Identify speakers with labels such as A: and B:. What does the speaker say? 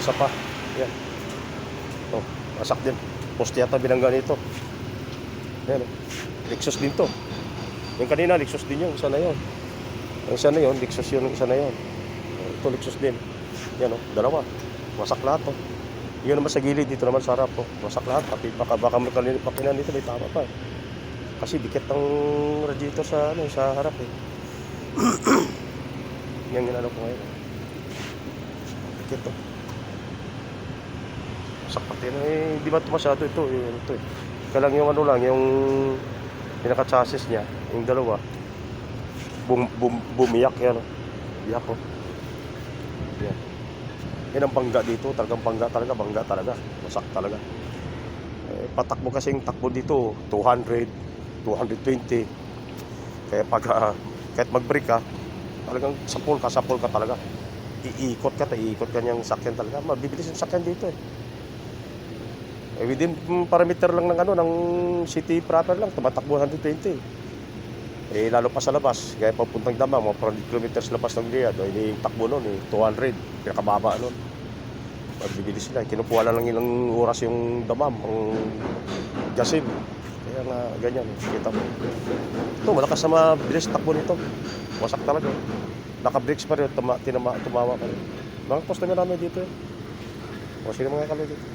A: isa pa. Yan. Oh, wasak din. Poste yata binangga nito. Yan. Lexus din to. Yung kanina, Lexus din yung isa na yun. Yung isa na yun, Lexus yun, isa na yun. Ito, Lexus din. Yan o, dalawa. Wasak lahat o. Yun naman sa gilid, dito naman sa harap o. Wasak lahat. Baka pakinan dito, may tama pa eh. Kasi dikit ang radiator sa, sa harap eh. Yan ginano ko ngayon. Dikit o. Wasak pati na eh. Di ba ito masyado ito eh. Ito eh. Kaya lang yung ano lang, yung pinaka-chassis niya, yung dalawa. Bumiyak yan o. Biyak o. Yan. Yan ang bangga dito, talagang bangga talaga, wasak talaga. Eh, patakbo kasing takbo dito, 200, 220. Kaya pag kahit mag-brake ka, talagang sapol ka talaga. Iikot ka niyang sakyan talaga. Mabibilis yung sakyan dito eh. Eh within parameter lang ng ano, ng city proper lang, tumatakbo 120. Eh lalo pa sa labas, kaya papuntang Damam, mga 400 kilometers labas ng Riyadh, yung takbo nun eh, 200, pinakababa nun. Magbibilis sila, kinukuha lang ilang oras yung Damam, ang gasim. Kaya nga ganyan, kita mo. Ito, malakas na mabilis takbo nito. Wasak talaga. Naka-brakes pa rin, tumawa pa rin. Mga customer namin dito eh. O sino mga kalay dito.